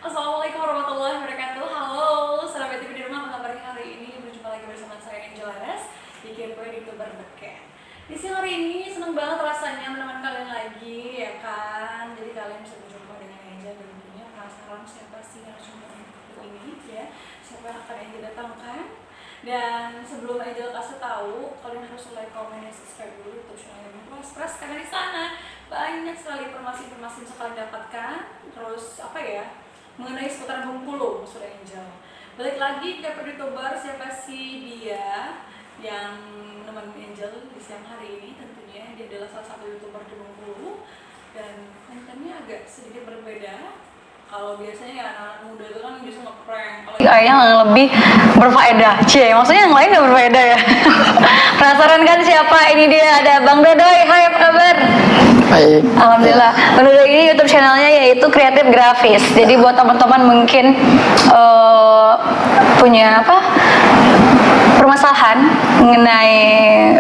Assalamualaikum warahmatullahi wabarakatuh. Halo, sahabat TV di rumah, apa kabarnya hari ini? Berjumpa lagi bersama saya Angel Anas di Kepoin YouTuber Beken. Di sini hari ini seneng banget rasanya menemani kalian lagi, ya kan? Jadi kalian bisa berjumpa dengan Angel dan tentunya penasaran siapa sih narasumber ini, ya? Siapa yang akan Angel datangkan? Dan sebelum Angel kasih tahu, kalian harus like, comment, dan subscribe dulu YouTube channel Press karena di sana banyak sekali informasi-informasi yang kalian dapatkan. Terus apa ya? Mengenai seputaran Bengkulu, Mas Angel. Balik lagi ke YouTuber, siapa sih dia yang menemani Angel di siang hari ini? Tentunya dia adalah salah satu YouTuber di Bengkulu dan kontennya agak sedikit berbeda. Kalau biasanya ya anak-anak muda itu kan bisa nge-prank. Yang lebih berfaedah, maksudnya yang lain nggak berfaedah ya. Penasaran kan siapa? Ini dia, ada Bang Dodoy. Hai, apa kabar? Baik. Alhamdulillah. Bang Dodoy ini YouTube channelnya yaitu kreatif grafis. Jadi buat teman-teman mungkin punya permasalahan mengenai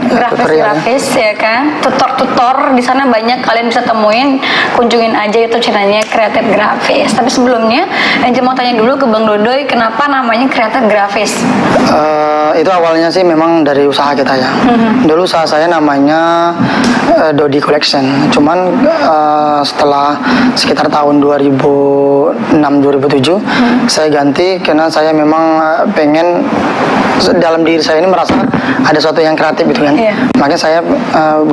grafis ya kan, tutor di sana banyak, kalian bisa temuin, kunjungin aja YouTube channelnya kreatif grafis. Tapi sebelumnya Angel mau tanya dulu ke Bang Dodoy, kenapa namanya kreatif grafis? Itu awalnya sih memang dari usaha kita ya. Dulu usaha saya namanya Dodi Collection. Cuman setelah sekitar tahun 2006-2007 saya ganti karena saya memang pengen dalam diri saya ini merasa ada sesuatu yang kreatif gitu kan. Makanya saya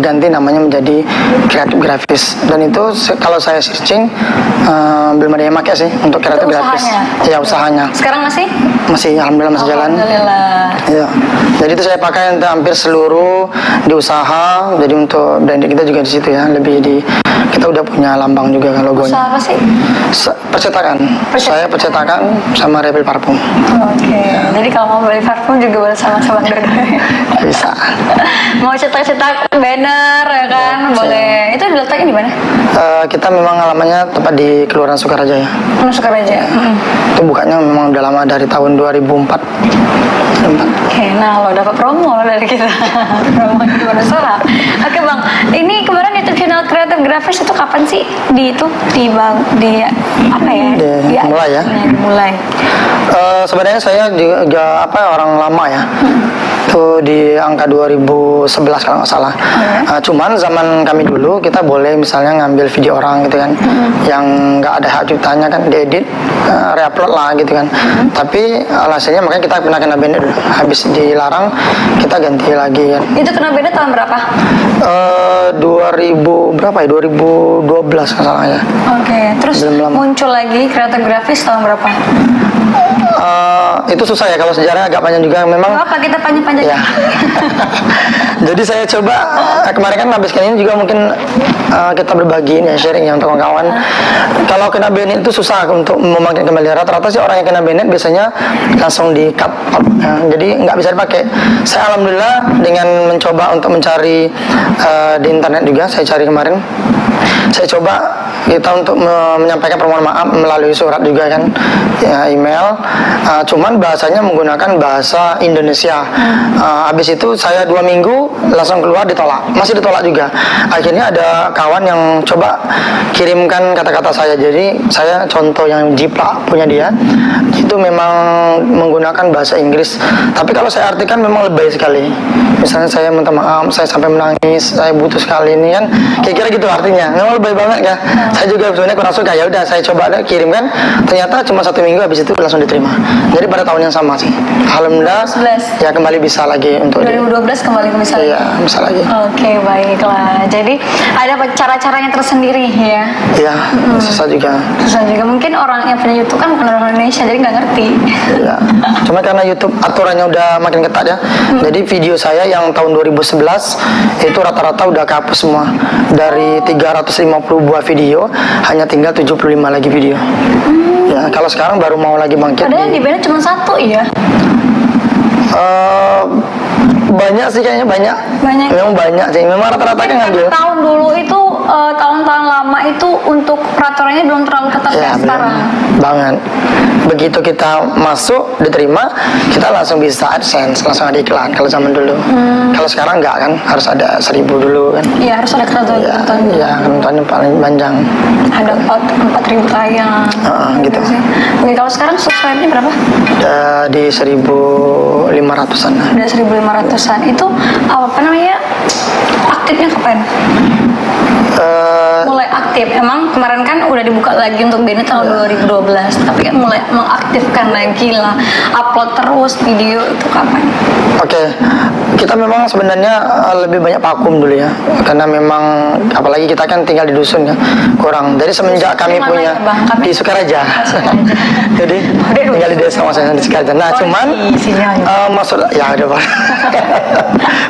ganti namanya menjadi kreatif grafis. Dan itu kalau saya searching belum ada yang pakai sih untuk kreatif grafis. Ya, usahanya. Sekarang masih? Masih, alhamdulillah masih jalan. Alhamdulillah. Ya. Jadi itu saya pakai untuk hampir seluruh di usaha. Jadi untuk branding kita juga di situ ya. Kita udah punya lambang juga kan logonya. Usaha apa sih? Percetakan. Saya percetakan sama refill parfum. Oke. Jadi kalau mau beli parfum juga boleh sama-sama Dodoy. Bisa. Mau cetak-cetak banner ya kan? Boleh. Itu diletaknya di mana? Kita memang alamannya tepat di Kelurahan Sukaraja ya. Sukaraja. Itu bukanya memang udah lama dari tahun 2004. Oke, nah lo dapat promo dari kita. Promo gimana salah? Oke Bang, ini kemarin YouTube channel kreatif grafis itu kapan sih mulai ya? Mulai. Sebenarnya saya juga orang lama ya. Itu di angka 2011 kalau nggak salah. Cuman zaman kami dulu kita boleh misalnya ngambil video orang gitu kan, yang nggak ada hak ciptanya kan, diedit, reupload lah gitu kan. Tapi alasannya makanya kita kena banned dulu. Habis dilarang kita ganti lagi kan. Itu kena banned tahun berapa? 2000 berapa ya? 2012 kalau salah ya. Oke, terus muncul lagi kreatif grafis tahun berapa? Itu susah ya kalau sejarah agak panjang juga memang. Apa kita panjang-panjang ya. Jadi saya coba kemarin kan habiskan ini juga mungkin kita berbagi ini ya, sharing ya untuk kawan-kawan. Kalau kena banned itu susah untuk memanggil kembali. Rata-rata sih orang yang kena banned biasanya langsung di cut out. Jadi nggak bisa dipakai. Saya alhamdulillah dengan mencoba untuk mencari di internet juga, saya cari kemarin. Saya coba kita untuk menyampaikan permohonan maaf melalui surat juga kan, ya, email. Cuman bahasanya menggunakan bahasa Indonesia. Habis itu saya 2 minggu langsung keluar ditolak, masih ditolak juga. Akhirnya ada kawan yang coba kirimkan kata-kata saya. Jadi saya contoh yang jiplak punya dia itu memang menggunakan bahasa Inggris. Tapi kalau saya artikan memang lebay sekali. Misalnya saya minta maaf, saya sampai menangis, saya butuh sekali ini kan, kira-kira gitu artinya. Memang lebay banget kan. Saya juga sebenarnya kurang suka. Ya udah saya coba kirimkan. Ternyata cuma 1 minggu, habis itu langsung diterima. Jadi pada tahun yang sama sih. Alhamdulillah. 2011. Ya kembali bisa lagi untuk 2012 kembali bisa lagi. Iya, bisa lagi. Oke, baiklah. Jadi ada cara-caranya tersendiri ya. Iya, susah juga. Susah juga. Mungkin orang yang punya YouTube kan bukan orang Indonesia, jadi nggak ngerti. Iya. Cuma karena YouTube aturannya udah makin ketat ya. Jadi video saya yang tahun 2011 itu rata-rata udah kehapus semua. Dari 350 buah video hanya tinggal 75 lagi video. Ya, kalau sekarang baru mau lagi bangkit. Padahal di banned cuma 1 ya. Banyak sih kayaknya banyak. Banyak. Memang banyak sih. Memang rata-rata kan ngambil. Tahun dulu itu tahun-tahun lama itu untuk peraturannya belum terlalu ketat Ya, kayak belum sekarang. banget. Begitu kita masuk, diterima, kita langsung bisa AdSense, langsung ada iklan kalau zaman dulu. Kalau sekarang enggak kan, harus ada 1.000 dulu kan. Iya, harus ada ketentuan. Ya, ketentuannya paling panjang. Ada 4.000 tayang. Gitu. sih. Oke, kalau sekarang subscribe-nya berapa? Di 1.500-an. Udah 1.500-an. Itu apa namanya? Aktifnya kapan? Mulai aktif. Emang kemarin kan udah dibuka lagi untuk BNI tahun 2012, tapi kan mulai mengaktifkan lagi lah, upload terus video itu kapan? Oke, kita memang sebenarnya lebih banyak vakum dulu ya, karena memang apalagi kita kan tinggal di dusun ya, kurang. Jadi semenjak kami Mana punya ya, Bang? Kami- di Sukaraja, Sukaraja. jadi tinggal di desa maksudnya di Sukaraja. Nah, Oh, cuman di sini aja. maksud ya udah Pak,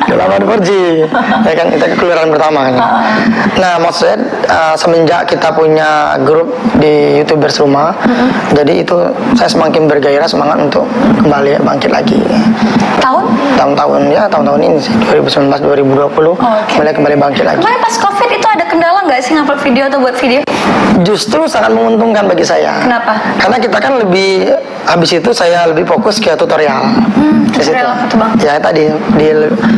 udah lama di 4G, ya kan kita kelurahan pertama kan. Nah, maksudnya semenjak kita punya grup di YouTubers rumah, jadi itu saya semakin bergairah semangat untuk kembali bangkit lagi. Tahun-tahun ini sih 2019 2020 mulai kembali bangkit lagi. Kemarin pas COVID itu ada kendala nggak sih ngupload video atau buat video? Justru sangat menguntungkan bagi saya. Kenapa? Karena kita kan lebih habis itu saya lebih fokus ke tutorial. Di situ. Tutorial apa tuh, Bang? Ya tadi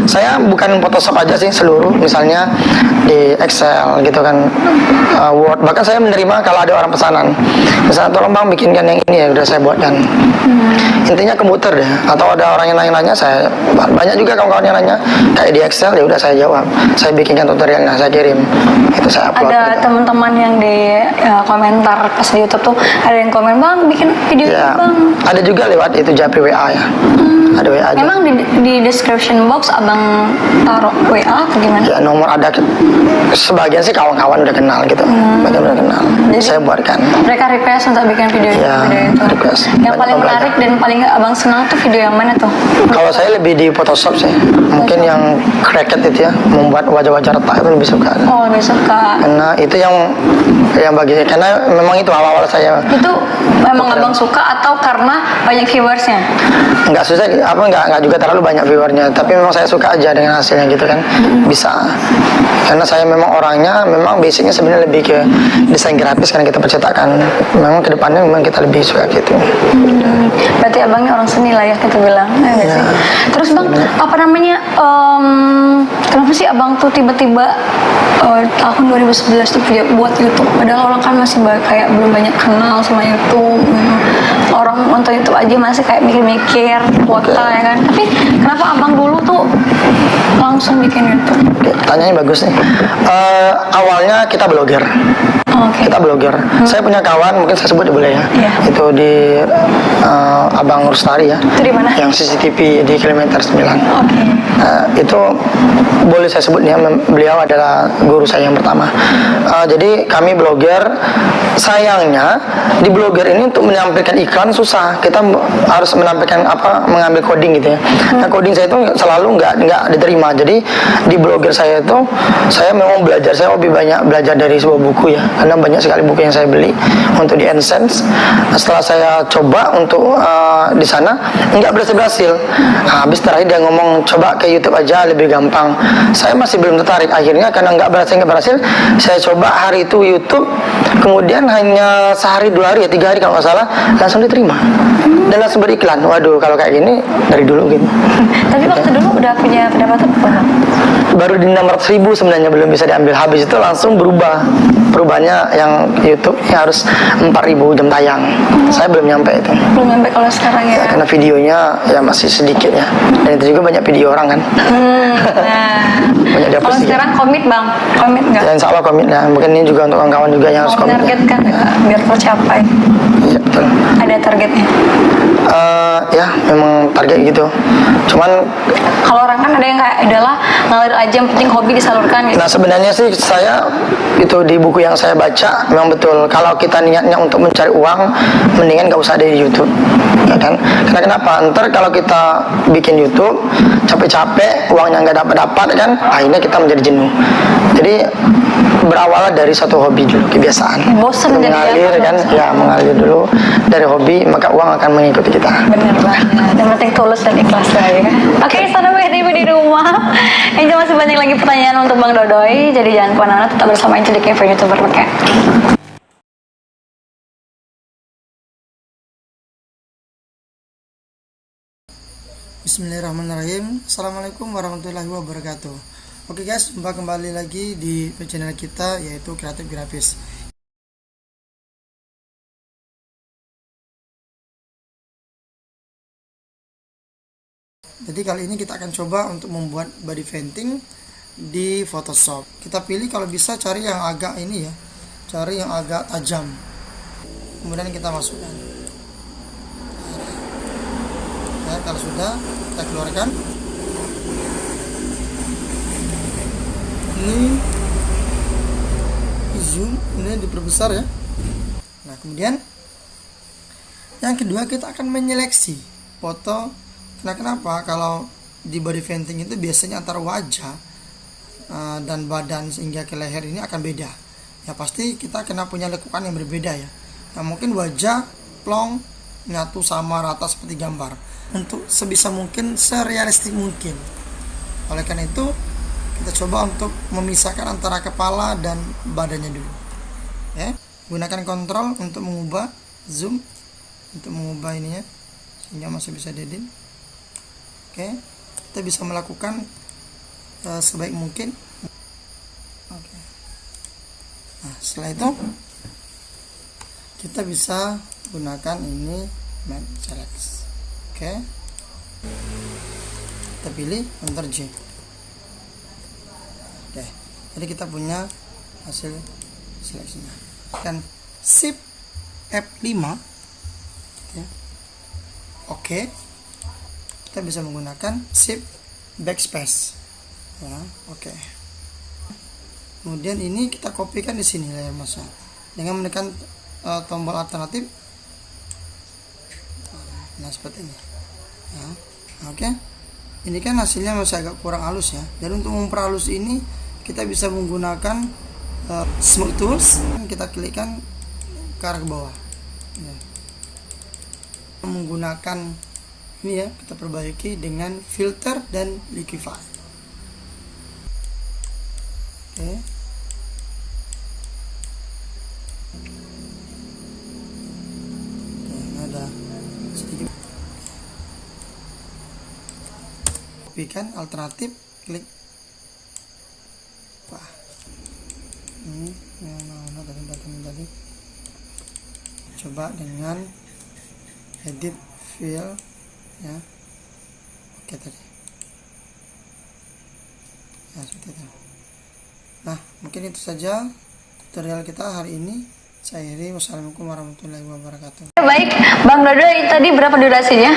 saya bukan Photoshop aja sih seluruh, misalnya di Excel gitu kan, Word. Bahkan saya menerima kalau ada orang pesanan, misalnya tolong Bang bikinkan yang ini ya, udah saya buatkan. Intinya komputer deh. Atau ada orang yang nanya-nanya, saya banyak juga kawan-kawan yang nanya kayak di Excel, ya udah saya jawab, saya bikinkan tutorialnya, saya kirim, itu saya upload. Ada gitu. teman-teman yang di komentar pas di YouTube tuh ada yang komen, Bang bikin video Ya, ini, Bang. ada juga lewat itu Japri WA ya. Ada WA aja. Memang di description box abang taruh WA atau gimana? Ya nomor ada, sebagian sih kawan-kawan udah kenal gitu, banyak udah kenal. Jadi- Saya buatkan. Mereka request untuk bikin video Ya, itu. request. Yang Banyak paling yang menarik dan paling abang senang tuh video yang mana tuh? Kalau saya lebih di Photoshop sih, mungkin yang Cricut itu ya, membuat wajah-wajah retak itu lebih suka. Oh, lebih suka. Karena itu yang bagi saya, karena memang itu awal-awal saya Itu memang abang suka atau karena banyak viewersnya? nggak susah, nggak juga terlalu banyak viewernya, tapi memang saya suka aja dengan hasilnya gitu kan, bisa. Karena saya memang orangnya memang basicnya sebenarnya lebih ke desain grafis, karena kita percetakan. Memang kedepannya memang kita lebih suka gitu. Berarti abangnya orang seni lah ya kita bilang. Ya, nggak sih? Terus bang, apa namanya? Kenapa sih abang tuh tiba-tiba tahun 2011 tuh buat YouTube? Padahal orang kan masih kayak belum banyak kenal sama YouTube. Orang nonton YouTube aja masih kayak mikir-mikir kuota ya kan. Tapi kenapa abang dulu tuh langsung bikin YouTube? Oke, tanyanya bagus nih. Awalnya kita blogger. Oke. Kita blogger. Saya punya kawan, mungkin saya sebut boleh ya. Iya. Itu di Abang Rustari ya. Itu di mana? Yang CCTV di kilometer 9. Oke. Itu boleh saya sebut ya, beliau adalah guru saya yang pertama. Jadi kami blogger, sayangnya di blogger ini untuk menampilkan iklan susah. Kita harus menampilkan mengambil coding gitu ya. Nah, coding saya itu selalu nggak diterima. Jadi di blogger saya itu saya memang belajar, saya lebih banyak belajar dari sebuah buku ya, karena banyak sekali buku yang saya beli untuk di AdSense. Setelah saya coba untuk di sana nggak berhasil. Habis terakhir dia ngomong coba ke YouTube aja lebih gampang. Saya masih belum tertarik. Akhirnya karena nggak berhasil, saya coba hari itu YouTube. Kemudian hanya sehari 2 hari ya 3 hari kalau nggak salah langsung diterima dan langsung beriklan. Waduh, kalau kayak gini dari dulu gitu. Tapi waktu dulu udah punya pendapatan berapa? Baru di 600.000 sebenarnya, belum bisa diambil. Habis itu langsung berubah. Perubahannya yang YouTube ya harus 4.000 jam tayang. Saya belum nyampe itu. Belum nyampe kalau sekarang ya. Karena videonya ya masih sedikit ya. Dan itu juga banyak video orang kan. Nah, Banyak dihapus kalau sedikit. sekarang komit bang, komit nggak? Ya insya Allah komit ya. Mungkin ini juga untuk kawan-kawan juga yang harus Mau komit. menargetkan nggak biar tercapai? Iya betul. Ada targetnya? Ya memang target gitu. Cuman Kalau orang kan ada yang kayak adalah ngalir aja, yang penting hobi disalurkan gitu. nah sebenarnya sih saya itu di buku yang saya baca memang betul, kalau kita niatnya untuk mencari uang mendingan nggak usah ada di YouTube ya kan. Karena kenapa, ntar kalau kita bikin YouTube capek-capek uangnya nggak dapat kan, akhirnya kita menjadi jenuh. Jadi berawal dari satu hobi dulu, kebiasaan. Bosen jadi mengalir kan, ya mengalir dulu dari hobi, maka uang akan mengikuti kita. Bener banget. Yang penting tulus dan ikhlas lah ya kan. Oke, sahabat TV di rumah. Angel masih banyak lagi pertanyaan untuk Bang Dodoy. Jadi jangan kemana-mana, tetap bersama Angel di Cafe YouTuber Beken. Bismillahirrahmanirrahim. Assalamualaikum warahmatullahi wabarakatuh. Oke guys, jumpa kembali lagi di channel kita, yaitu Kreatif Grafis. Jadi kali ini kita akan coba untuk membuat body painting di Photoshop. Kita pilih kalau bisa cari yang agak ini ya, cari yang agak tajam. Kemudian kita masukkan. Ya, kalau sudah kita keluarkan. Ini zoom, ini diperbesar ya. Nah, kemudian yang kedua kita akan menyeleksi foto. Nah, kenapa? Kalau di body painting itu biasanya antara wajah dan badan sehingga ke leher ini akan beda. Ya pasti kita kena punya lekukan yang berbeda ya. Nah, mungkin wajah plong nyatu sama rata seperti gambar. Untuk sebisa mungkin, serealistik mungkin. Oleh karena itu, kita coba untuk memisahkan antara kepala dan badannya dulu. Ya, gunakan kontrol untuk mengubah zoom, untuk mengubah ininya sehingga masih bisa diedit. Oke, kita bisa melakukan sebaik mungkin. Oke. Nah, setelah itu kita bisa gunakan ini matte select. Oke, kita pilih Ctrl J. Oke, jadi kita punya hasil seleksinya. Dan Shift F5 ya. Oke, kita bisa menggunakan Shift Backspace ya. Oke, kemudian ini kita kopikan di sini layar masa dengan menekan tombol alternatif. Nah, seperti ini ya. Oke, ini kan hasilnya masih agak kurang halus ya. Dan untuk memperhalus ini kita bisa menggunakan Smooth Tools. Kita klikkan ke arah ke bawah ya. Menggunakan ini ya, kita perbaiki dengan filter dan liquify. Oke. Ada sedikit. Kopikan alternatif, klik. Wah. Ini yang mana tadi. Coba dengan edit fill ya. Oke tadi ya, seperti itu. Nah, mungkin itu saja tutorial kita hari ini. Saya akhiri. Wassalamualaikum warahmatullahi wabarakatuh. Baik, Bang Dodoy, tadi berapa durasinya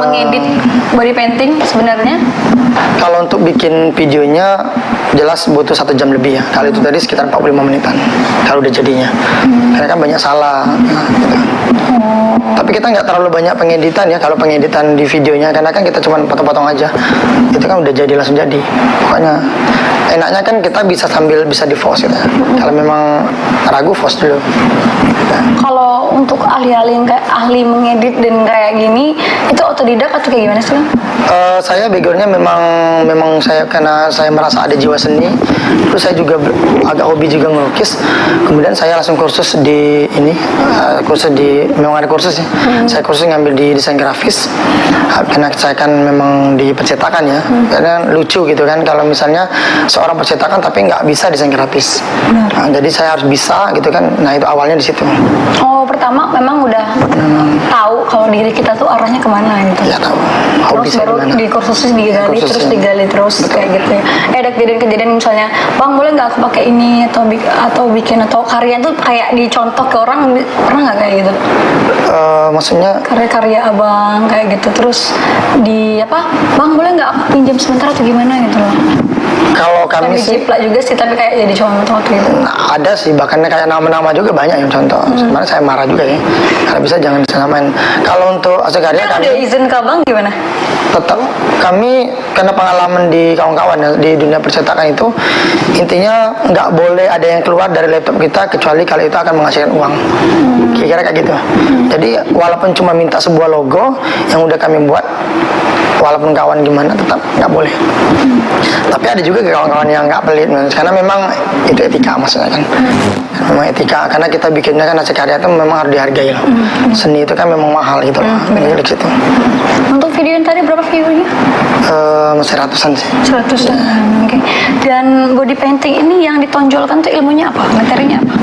mengedit body painting sebenarnya? Kalau untuk bikin videonya jelas butuh 1 jam lebih ya. Kali itu tadi sekitar 45 menitan kalau udah jadinya. Karena kan banyak salah. Nah, gitu. Tapi kita nggak terlalu banyak pengeditan ya. Kalau pengeditan di videonya, karena kan kita cuma potong-potong aja. Itu kan udah jadi, langsung jadi. Pokoknya enaknya kan kita bisa sambil bisa di pause gitu. Kalau memang ragu, pause dulu. Kalau untuk ahli-ahli kayak ahli mengedit dan kayak gini, itu otodidak atau kayak gimana sih, Bang? Saya backgroundnya memang saya, karena saya merasa ada jiwa seni. Terus saya juga agak hobi juga ngelukis. Kemudian saya langsung kursus di ini, memang ada kursus ya. Saya kursus ngambil di desain grafis. Karena saya kan memang di percetakan ya. Karena lucu gitu kan kalau misalnya seorang percetakan tapi nggak bisa desain grafis. Nah, jadi saya harus bisa gitu kan. Nah, itu awalnya di situ. Oh, pertama memang udah tahu kalau diri kita tuh arahnya kemana gitu. Ya tahu. Terus baru di kursusnya digali, terus digali terus. Betul. Kayak gitu ya. Ada kejadian-kejadian misalnya, Bang boleh nggak aku pakai ini atau bikin atau karya tuh kayak dicontoh ke orang, pernah nggak kayak gitu? Maksudnya Karya-karya abang kayak gitu, terus di apa? Bang boleh nggak aku pinjam sebentar atau gimana gitu loh? kalau kami Tapi sih jiplak juga sih, tapi kayak jadi contoh gitu. ada sih, bahkan kayak nama-nama juga banyak yang contoh. Sebenarnya saya marah juga ya. Kalau bisa jangan disamain. Kalau untuk hasil karya Udah izin ke abang gimana? tetap kami karena pengalaman di kawan-kawan ya, di dunia percetakan itu intinya nggak boleh ada yang keluar dari laptop kita kecuali kalau itu akan menghasilkan uang. Kira-kira kayak gitu. Jadi walaupun cuma minta sebuah logo yang udah kami buat, walaupun kawan gimana tetap nggak boleh. Tapi ada juga kawan-kawan yang nggak pelit, karena memang itu etika maksudnya kan. Memang etika, karena kita bikinnya kan hasil karya itu memang harus dihargai loh. Seni itu kan memang mahal gitu loh. Dari situ. Untuk video yang tadi berapa view-nya? Masih ratusan sih. 100-an. Oke. Dan body painting ini yang ditonjolkan tuh ilmunya apa? Materinya apa?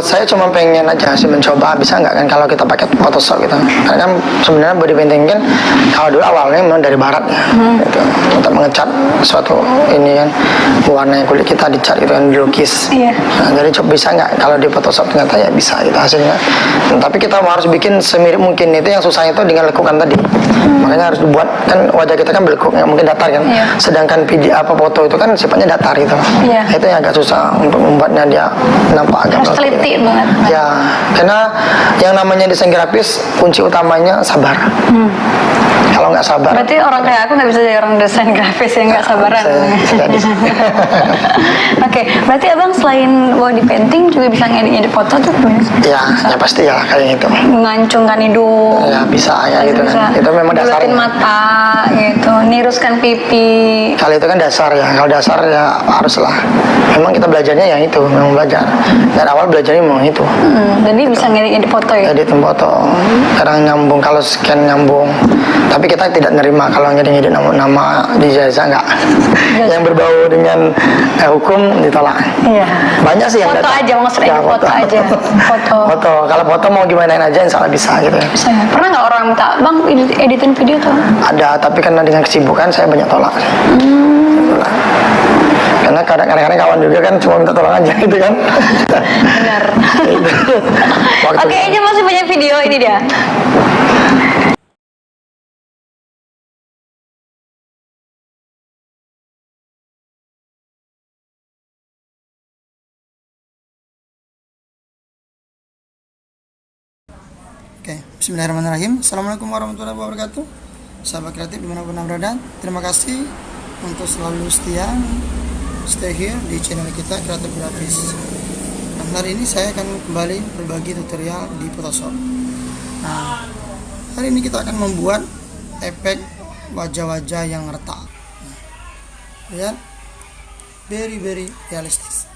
Saya cuma pengen aja sih mencoba bisa nggak kan kalau kita pakai Photoshop gitu. Karena kan sebenarnya body painting kan kalau dulu awalnya memang dari barat ya, gitu. Untuk mengecat suatu ini kan warna kulit kita dicat gitu kan, dilukis. Iya. Nah, jadi coba bisa nggak kalau di Photoshop ternyata ya bisa gitu hasilnya. Tapi kita harus bikin semirip mungkin, itu yang susah itu dengan lekukan tadi. Makanya harus dibuat kan wajah kita kan berlekuk, nggak mungkin datar kan. Iya. Sedangkan video foto itu kan sifatnya datar gitu. Iya. Itu yang agak susah untuk membuatnya dia nampak agak Harus teliti banget. ya, karena yang namanya desain grafis kunci utamanya sabar. Kalau nggak sabar, Berarti orang kayak aku nggak bisa jadi orang desain grafis yang nggak sabaran. bisa jadi. Oke, berarti abang selain body painting juga bisa ngedit foto tuh gimana sih? ya pasti ya kayak gitu. Mengancungkan hidung. Ya bisa ya gitu Bisa. kan. Itu memang Buletin dasarnya. mata gitu, niruskan pipi. Kalau itu kan dasar ya. Kalau dasar ya haruslah. Memang kita belajarnya yang itu, memang belajar. Dan awal belajarnya memang itu. Jadi bisa ngedit foto ya? Edit foto, kadang nyambung, kalau scan nyambung. Tapi kita tidak nerima kalau ngedit nama di jasa enggak. Yang berbau dengan hukum ditolak. Iya. Banyak sih yang Foto datang. aja maksudnya, Ya, foto aja. Foto. Foto. Kalau foto mau gimana aja insya Allah bisa gitu. Bisa ya? Pernah nggak orang minta, bang editin video tuh? Ada, tapi karena dengan kesibukan saya banyak tolak. Itulah. Karena kadang-kadang kawan juga kan cuma minta tolong aja gitu kan. Benar. Waktu Oke, ini masih punya video ini dia. Oke, bismillahirrahmanirrahim. Assalamualaikum warahmatullahi wabarakatuh. Sahabat kreatif dimanapun anda berada, terima kasih untuk selalu stay here di channel kita Kreatif Grafis. Nah, hari ini saya akan kembali berbagi tutorial di Photoshop. Nah, hari ini kita akan membuat efek wajah-wajah yang retak. Nah, lihat, very realistis.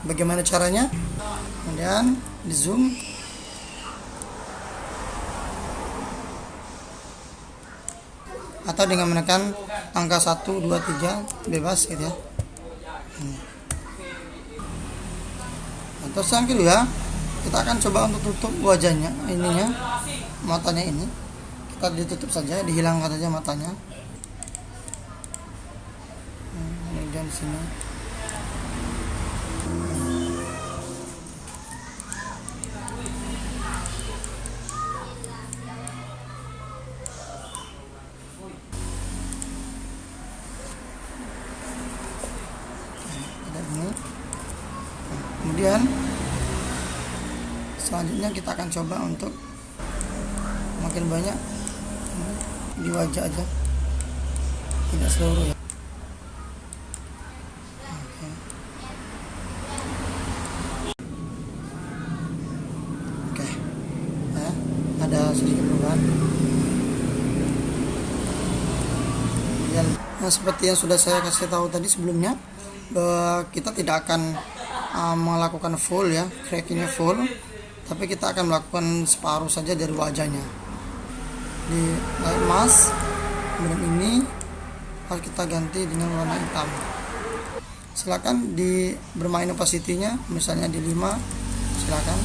Bagaimana caranya? Kemudian di zoom, atau dengan menekan angka 1, 2, 3 bebas gitu ya. Nah, terus yang kedua kita akan coba untuk tutup wajahnya, ininya, matanya ini kita ditutup saja, dihilangkan saja matanya. Kemudian di sini. Kemudian selanjutnya kita akan coba untuk makin banyak di wajah aja, tidak seluruh ya. Oke. Ya, ada sedikit perubahan. Nah, seperti yang sudah saya kasih tahu tadi sebelumnya, bahwa kita tidak akan melakukan full ya, crack ini full, tapi kita akan melakukan separuh saja dari wajahnya. Di light mask, kemudian ini harus kita ganti dengan warna hitam. Silakan di bermain opacity-nya, misalnya di 5, silakan.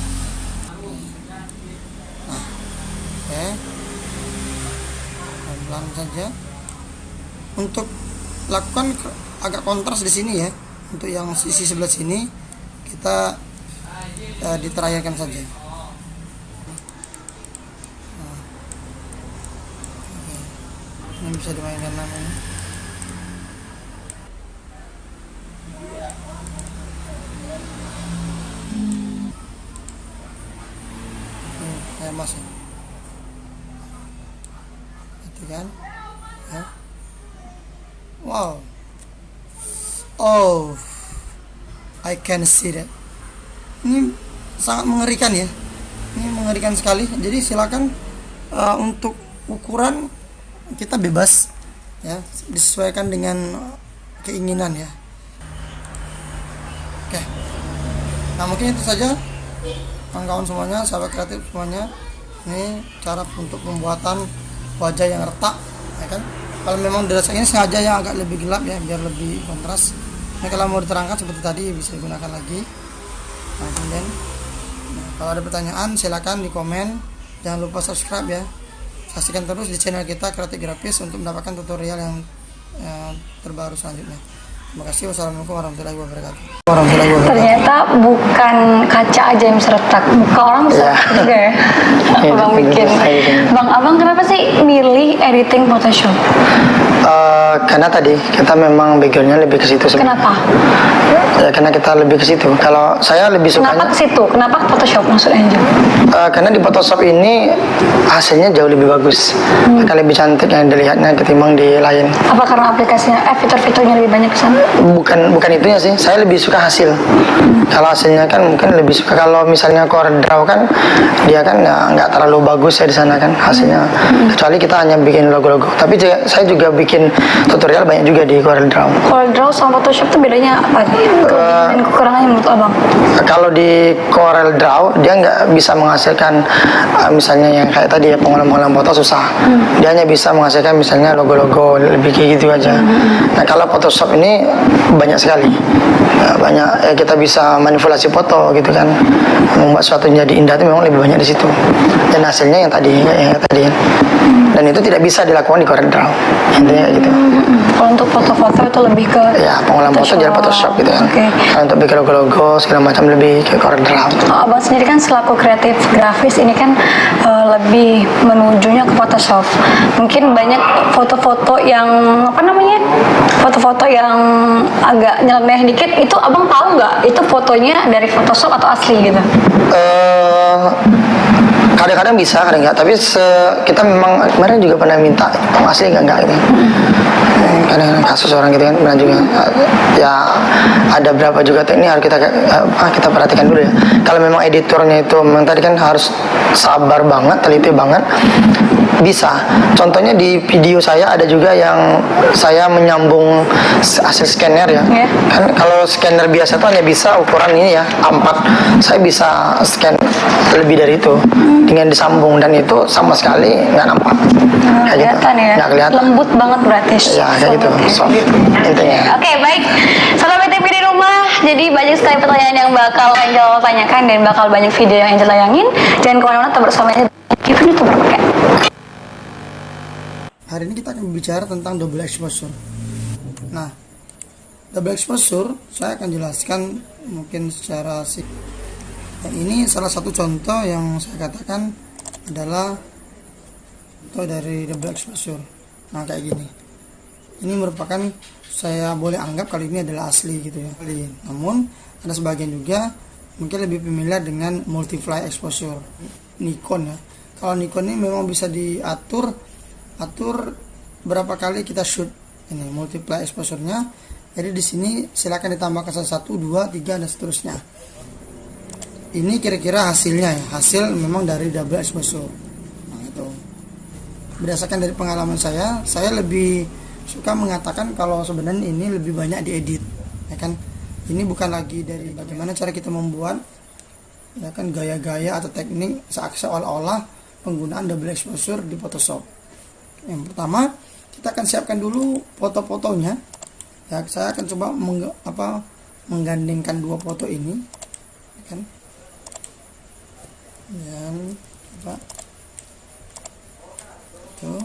Nah, oke, pelan-pelan saja. Untuk lakukan agak kontras di sini ya. Untuk yang sisi sebelah sini kita diterayakan saja. Nah, ini bisa dimainkan namanya. saya mas ya. Itu kan ya. Wow, oh, I can see that. Ini sangat mengerikan ya, ini mengerikan sekali. Jadi silakan untuk ukuran kita bebas ya, disesuaikan dengan keinginan ya. Oke, nah mungkin itu saja kawan-kawan semuanya, sahabat kreatif semuanya. Ini cara untuk pembuatan wajah yang retak ya kan. Kalau memang dirasa ini sengaja yang agak lebih gelap ya, biar lebih kontras. Nah, kalau mau diterangkan seperti tadi bisa digunakan lagi. Nah, kemudian kalau ada pertanyaan silakan di komen. Jangan lupa subscribe ya. Saksikan terus di channel kita Kreatif Grafis untuk mendapatkan tutorial yang terbaru selanjutnya. Terima kasih. Wassalamualaikum warahmatullahi wabarakatuh. Ternyata bukan kaca aja yang bisa retak, muka orang bisa juga ya. Abang bikin. Bang, abang kenapa sih milih editing Photoshop? Karena tadi kita memang backgroundnya lebih ke situ sebenarnya. Kenapa? Ya karena kita lebih ke situ. Kalau saya lebih sukanya. Kenapa ke situ? Kenapa Photoshop maksudnya Angel? Karena di Photoshop ini hasilnya jauh lebih bagus, akan lebih cantik yang dilihatnya ketimbang di lain. Apa karena aplikasinya, fitur-fiturnya lebih banyak ke sana? Bukan itunya sih. Saya lebih suka hasil. Kalau hasilnya kan mungkin lebih suka. Kalau misalnya CorelDRAW kan dia kan nggak terlalu bagus ya di sana kan hasilnya. Kecuali kita hanya bikin logo-logo. Tapi saya juga bikin tutorial banyak juga di CorelDRAW. CorelDRAW sama Photoshop itu bedanya apa nih? Kelebihan dan kekurangannya menurut abang? Kalau di CorelDRAW dia nggak bisa menghasilkan misalnya yang kayak tadi ya, pengolahan foto susah. Dia hanya bisa menghasilkan misalnya logo-logo lebih kayak gitu aja. Nah kalau Photoshop ini banyak sekali, banyak kita bisa manipulasi foto gitu kan, membuat sesuatu jadi indah itu memang lebih banyak di situ. Dan hasilnya yang tadi dan itu tidak bisa dilakukan di CorelDRAW intinya gitu. Kalau untuk foto-foto itu lebih ke ya pengolahan foto jadi Photoshop gitu kan. Kalau untuk bikin logo-logo segala macam lebih ke CorelDRAW. Abang sendiri kan selaku kreatif grafis ini kan lebih menujunya ke Photoshop. Mungkin banyak foto-foto yang foto-foto yang agak nyeleneh dikit, itu abang tahu nggak itu fotonya dari Photoshop atau asli gitu? Kadang-kadang bisa, kadang enggak. Tapi kita memang kemarin juga pernah minta asli enggak gitu. Kadang kasus orang gitu kan pernah juga. Ya ada berapa juga teknik harus kita perhatikan dulu ya. Kalau memang editornya itu memang tadi kan harus sabar banget, teliti banget. Bisa. Contohnya di video saya ada juga yang saya menyambung hasil scanner ya. Kan kalau scanner biasa tuh hanya bisa ukuran ini ya, A4. Saya bisa scan lebih dari itu dengan disambung, dan itu sama sekali nggak nampak. Kelihatan gitu. ya. Nggak kelihatan. Lembut banget berarti. Ya kayak gitu. Soft intinya. Oke, baik. Salam TV di rumah. Jadi banyak sekali pertanyaan yang bakal Angel tanyakan dan bakal banyak video yang Angel tayangin. Jangan kemana-mana, tetap bersama Angel. YouTuber pakai. Hari ini kita akan berbicara tentang double exposure. Nah, double exposure saya akan jelaskan mungkin secara dan ini salah satu contoh yang saya katakan adalah contoh dari double exposure. Nah, kayak gini. Ini merupakan, saya boleh anggap kali ini adalah asli gitu ya. Namun ada sebagian juga mungkin lebih familiar dengan multiply exposure, Nikon ya. Kalau Nikon ini memang bisa diatur berapa kali kita shoot, ini multiply exposure-nya. Jadi di sini silakan ditambahkan 1, 2, 3 dan seterusnya. Ini kira-kira hasilnya ya, hasil memang dari double exposure. Nah, itu berdasarkan dari pengalaman saya lebih suka mengatakan kalau sebenarnya ini lebih banyak diedit ya kan. Ini bukan lagi dari bagaimana cara kita membuat ya kan, gaya-gaya atau teknik seolah-olah penggunaan double exposure di Photoshop. Yang pertama, kita akan siapkan dulu foto-fotonya. Ya, saya akan coba menggandengkan dua foto ini, ya kan? Dan coba tuh.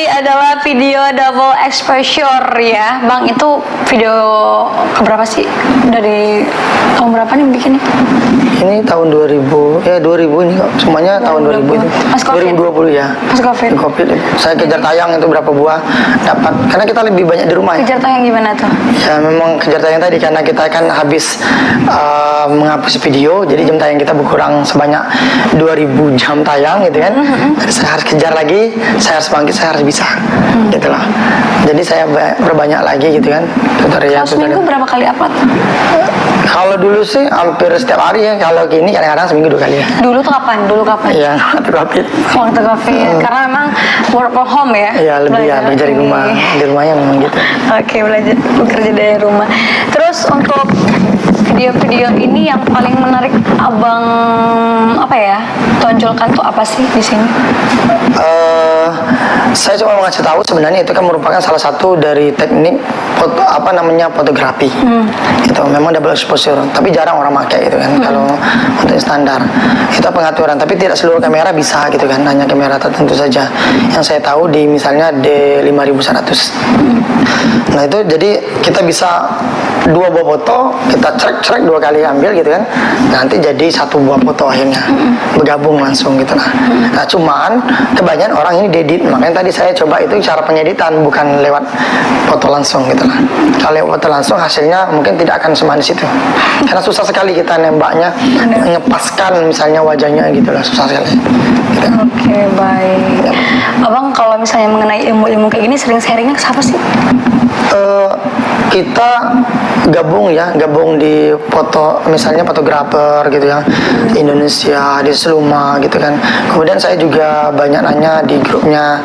adalah video double exposure ya, Bang. Itu video keberapa sih? Dari tahun berapa nih bikinnya? Ini tahun 2000, ya 2000 ini kok. Semuanya tahun 2000 itu. Pas COVID? 2020 ya. Pas COVID. Covid. Saya kejar tayang itu berapa buah dapat. Karena kita lebih banyak di rumah ya. Kejar tayang gimana tuh? Ya memang kejar tayang tadi karena kita kan habis menghapus video, jadi jam tayang kita berkurang sebanyak 2000 jam tayang gitu kan. Jadi saya harus kejar lagi, saya harus bangkit, saya harus bisa. Gitu loh. Jadi saya berbanyak lagi gitu kan. Kalau seminggu berapa kali upload? Kalau dulu sih hampir setiap hari ya. Kalau gini kadang-kadang seminggu 2 kali ya. Dulu tuh kapan? Iya, waktu Covid. Waktu COVID. Karena memang work from home ya. Iya, lebih ya belajar di rumah. Di rumahnya memang gitu. Oke, belajar bekerja dari rumah. Terus untuk video-video ini yang paling menarik Abang apa ya? Tonjolkan tuh apa sih di sini? Saya cuma mau ngasih tahu sebenarnya itu kan merupakan salah satu dari teknik fotografi. Itu memang double exposure, tapi jarang orang pakai gitu kan. Kalau untuk standar itu pengaturan, tapi tidak seluruh kamera bisa gitu kan, hanya kamera tertentu saja. Yang saya tahu di misalnya D5100. Nah itu jadi kita bisa 2 buah foto, kita cerek 2 kali ambil gitu kan, nanti jadi 1 buah foto akhirnya bergabung langsung gitu lah. Nah cuman kebanyakan orang ini diedit, makanya tadi saya coba itu cara pengeditan bukan lewat foto langsung gitu lah. Kalau lewat foto langsung hasilnya mungkin tidak akan semanis itu, karena susah sekali kita nembaknya, ngepaskan misalnya wajahnya gitu lah, susah sekali gitu. Oke, baik. Abang kalau misalnya mengenai ilmu-ilmu kayak gini sering sharingnya ke siapa sih? Kita gabung di foto, misalnya fotografer gitu ya, di Indonesia, di Seluma gitu kan. Kemudian saya juga banyak nanya di grupnya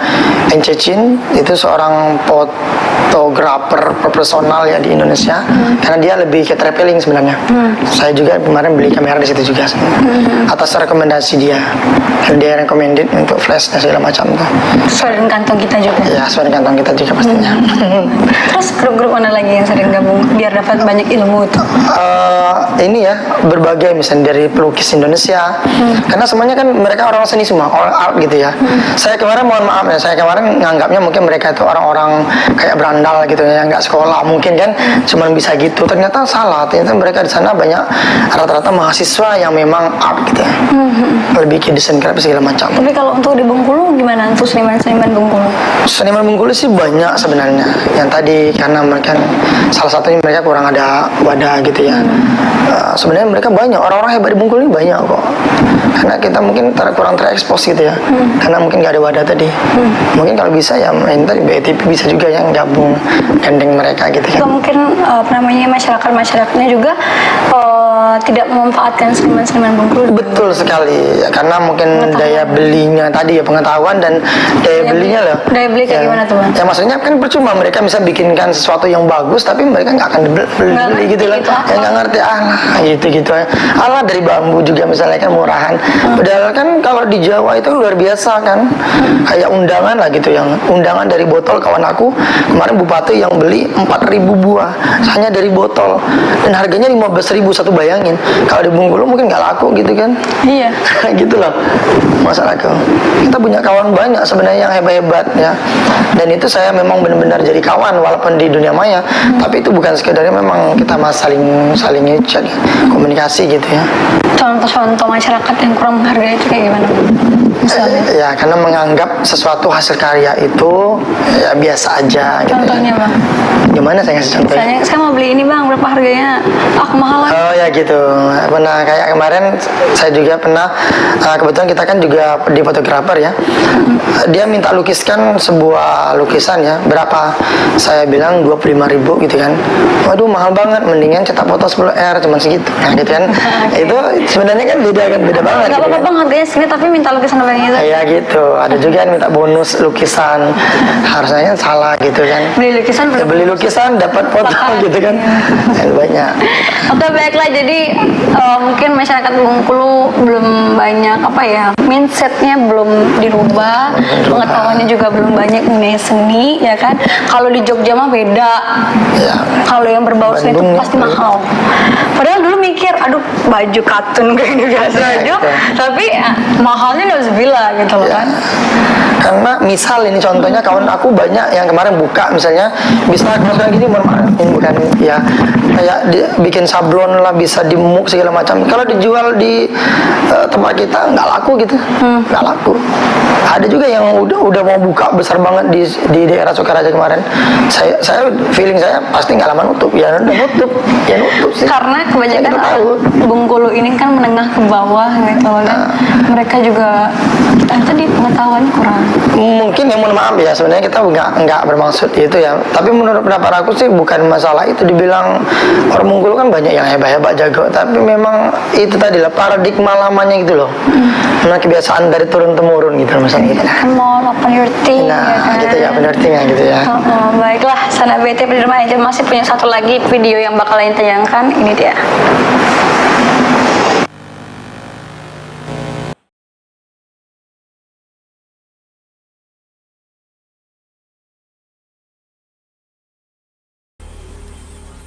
Encecin, itu seorang fotografer profesional ya di Indonesia, karena dia lebih ke traveling sebenarnya. Saya juga kemarin beli kamera di situ juga atas rekomendasi dia. Dia recommended untuk flash dan segala macam tuh. Sesuai dengan kantong kita juga. Ya, sesuai dengan kantong kita juga pastinya. Terus grup-grup mana lagi yang sering gabung biar dapat banyak ilmu itu? Ini ya berbagai misalnya dari pelukis Indonesia, karena semuanya kan mereka orang seni semua, all art gitu ya. Saya kemarin mohon maaf ya, saya kemarin nganggapnya mungkin mereka itu orang-orang kayak berandal gitu ya, nggak sekolah mungkin kan, cuman bisa gitu. Ternyata salah, ternyata mereka di sana banyak rata-rata mahasiswa yang memang art gitu ya, lebih ke desain grafis segala macam. Tapi kalau untuk di Bengkulu gimana untuk seniman-seniman Bengkulu? Seniman Bengkulu sih banyak sebenarnya. Yang tadi karena mereka salah satunya mereka kurang ada wadah gitu ya. Sebenarnya mereka banyak, orang-orang hebat di Bengkulu ini banyak kok. Karena kita mungkin kurang terekspos gitu ya. Karena mungkin nggak ada wadah tadi. Mungkin kalau bisa ya main tadi BTP bisa juga yang gabung gandeng mereka gitu Juga kan. mungkin masyarakatnya juga tidak memanfaatkan seniman-seniman Bengkulu. Betul sekali ya, karena mungkin daya belinya tadi ya, pengetahuan dan daya belinya loh. Daya beli kayak Ya. gimana tuh, Bang? Ya maksudnya kan percuma mereka bisa bikinkan sesuatu yang bagus tapi mereka nggak akan beli gitu lah. gitu apa. Ya nggak ngerti gitu alah dari bambu juga misalnya kan murahan. Padahal kan kalau di Jawa itu luar biasa kan. Kayak undangan lah gitu, yang undangan dari botol. Kawan aku kemarin bupati yang beli 4.000 buah hanya dari botol dan harganya 15.000 satu, bayangin. Kalau di Bengkulu mungkin nggak laku gitu kan. Iya. Gitu loh masalahku. Kita punya kawan banyak sebenarnya yang hebat-hebat ya, dan itu saya memang benar-benar jadi kawan walaupun di dunia maya, tapi itu bukan sekedarnya, memang kita saling chat, komunikasi gitu ya. Contoh-contoh masyarakat yang kurang menghargai itu kayak gimana? Misalnya? Ya karena menganggap sesuatu hasil karya itu ya biasa aja gitu. Contohnya, Bang? Gimana saya ngasih contohnya? Misalnya saya mau beli ini, Bang, berapa harganya? Mahal. Oh ya gitu. Pernah kayak kemarin saya juga pernah, kebetulan kita kan juga di fotografer ya. Dia minta lukiskan sebuah lukisan ya. Berapa? Saya bilang 25.000 gitu kan. Waduh mahal banget, mendingan cetak foto 10R cuman segitu. Nah gitu kan. Itu sebenarnya kan beda banget. Gak gitu apa-apa, kan. Bang, harganya segini tapi minta lukisan apa yang itu? Iya gitu. Ada juga yang minta bonus lukisan. Harusnya salah gitu kan. Beli lukisan Ya, beli lukisan dapat foto gitu kan. Ya, banyak. Oke, baiklah. Jadi mungkin masyarakat Bengkulu belum banyak apa ya, mindsetnya belum dirubah, pengetahuannya juga belum banyak mengenai seni, ya kan? Kalau di Jogja mah beda. Ya. Kalau yang berbau seni itu Bandung, pasti mahal. Padahal dulu mikir, aduh baju katun kayak ini biasa aja, tapi mahalnya nauzubillah gitu loh Ya. kan. Karena misal ini contohnya kawan aku banyak yang kemarin buka misalnya bisa kayak gini, mohon maaf, ini bukan ya kayak bikin sablon lah, bisa dimuk segala macam. Kalau dijual di tempat kita nggak laku gitu, nggak laku. Ada juga yang udah mau buka besar banget di daerah Sukaraja kemarin. Saya feeling saya pasti nggak lama nutup, ya udah nutup, ya nutup sih. Karena kebanyakan Saya tahu. Bengkulu ini kan menengah ke bawah gitu loh kan. Mereka juga tadi pengetahuannya kurang. Mungkin ya, mohon maaf ya, sebenarnya kita nggak bermaksud itu ya, tapi menurut pendapat aku sih bukan masalah itu. Dibilang orang Bengkulu kan banyak yang hebat-hebat jago, tapi memang itu tadi lah paradigma lamanya gitu loh. Memang kebiasaan dari turun temurun gitu misalnya gitu. Come on, open your thing. Nah, ya kan? gitu ya, benar tinggal gitu ya. Baiklah, Sana BT Pedirman Angel masih punya satu lagi video yang bakalan tayangkan. Ini dia.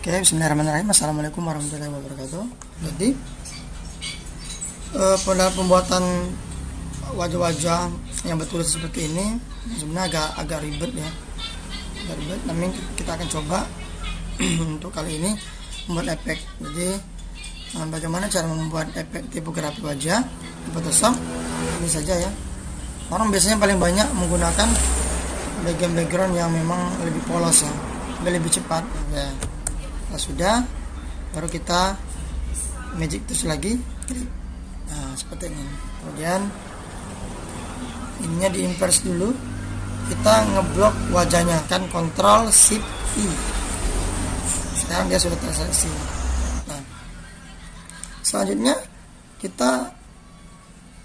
Oke, bismillahirrahmanirrahim. Assalamualaikum warahmatullahi wabarakatuh. Jadi pada pembuatan wajah-wajah yang betul seperti ini sebenarnya agak ribet ya, agak ribet. Namun kita akan coba untuk kali ini membuat efek. Jadi bagaimana cara membuat efek tipografi wajah di Photoshop? Ini saja ya. Orang biasanya paling banyak menggunakan background yang memang lebih polos ya, lebih cepat ya. Nah, sudah, baru kita magic terus lagi. Nah, seperti ini. Kemudian ininya diinvers dulu. Kita ngeblok wajahnya, kan Ctrl Shift I. Sekarang dia sudah terseleksi. Nah, selanjutnya kita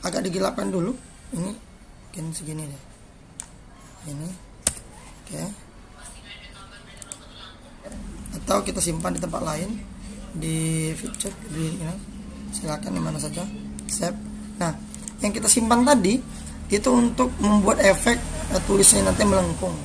agak digelapkan dulu. Ini mungkin segini deh. Ini, oke. Atau kita simpan di tempat lain di feature di ini, silakan dimana saja, save. Nah, yang kita simpan tadi itu untuk membuat efek tulisnya nanti melengkung.